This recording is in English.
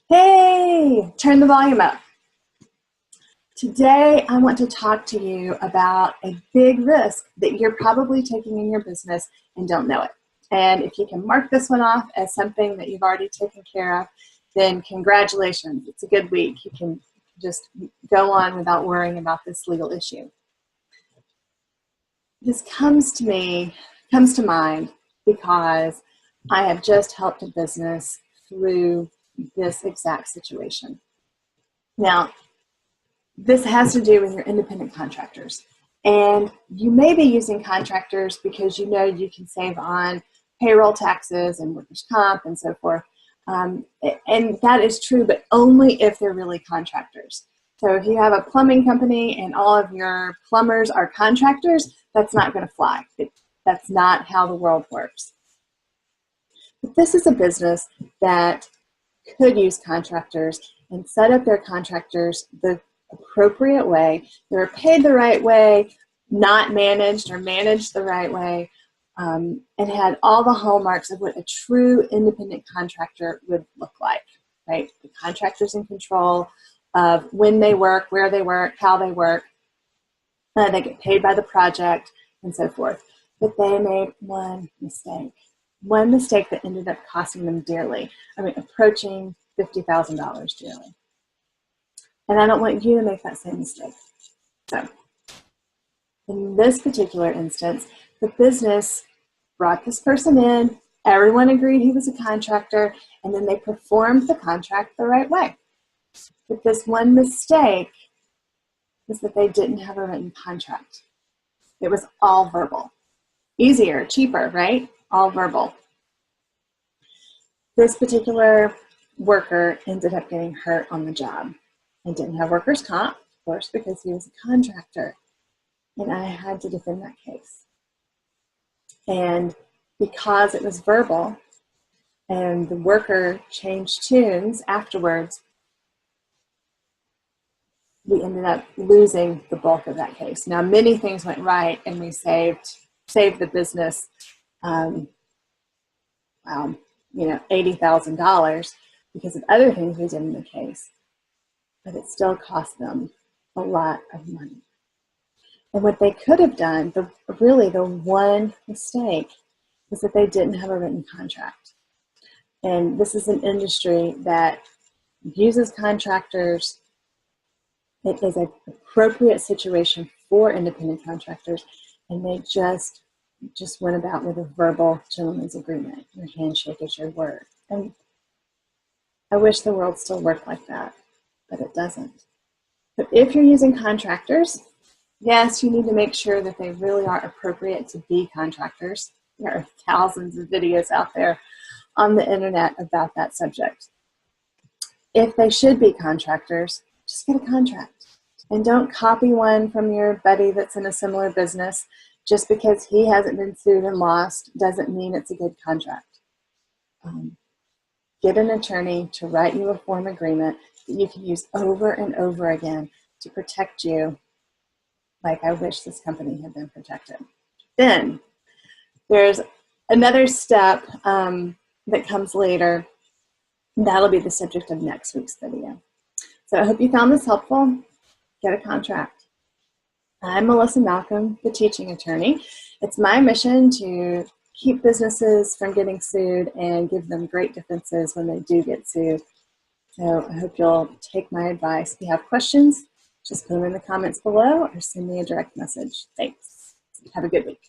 Hey, turn the volume up. Today, I want to talk to you about a big risk that you're probably taking in your business and don't know it. And if you can mark this one off as something that you've already taken care of, then congratulations. It's a good week. You can just go on without worrying about this legal issue. This comes to mind because I have just helped a business through this exact situation. Now, this has to do with your independent contractors. And you may be using contractors because you know you can save on payroll taxes and workers' comp and so forth. And that is true, but only if they're really contractors. So if you have a plumbing company and all of your plumbers are contractors, that's not going to fly. That's not how the world works. But this is a business that could use contractors and set up their contractors the appropriate way. They were paid the right way, not managed or managed the right way, and had all the hallmarks of what a true independent contractor would look like, right? The contractor's in control of when they work, where they work, how they work. They get paid by the project and so forth. But they made one mistake that ended up costing them dearly. I mean, approaching $50,000 dearly. And I don't want you to make that same mistake. So, in this particular instance, the business brought this person in, everyone agreed he was a contractor, and then they performed the contract the right way. But this one mistake was that they didn't have a written contract. It was all verbal. Easier, cheaper, right? All verbal. This particular worker ended up getting hurt on the job and didn't have workers' comp, of course, because he was a contractor. And I had to defend that case. And because it was verbal and the worker changed tunes afterwards, we ended up losing the bulk of that case. Now, many things went right, and we saved the business, $80,000 because of other things we did in the case. But it still cost them a lot of money. And what they could have done, the one mistake, was that they didn't have a written contract. And this is an industry that uses contractors. It is an appropriate situation for independent contractors, and they just went about with a verbal gentleman's agreement. Your handshake is your word. And I wish the world still worked like that, but it doesn't. But if you're using contractors, yes, you need to make sure that they really are appropriate to be contractors. There are thousands of videos out there on the internet about that subject. If they should be contractors, just get a contract. And don't copy one from your buddy that's in a similar business. Just because he hasn't been sued and lost doesn't mean it's a good contract. Get an attorney to write you a form agreement that you can use over and over again to protect you, like I wish this company had been protected. Then there's another step that comes later. That'll be the subject of next week's video. So I hope you found this helpful. Get a contract. I'm Melissa Malcolm, the teaching attorney. It's my mission to keep businesses from getting sued and give them great defenses when they do get sued. So I hope you'll take my advice. If you have questions, just put them in the comments below or send me a direct message. Thanks. Have a good week.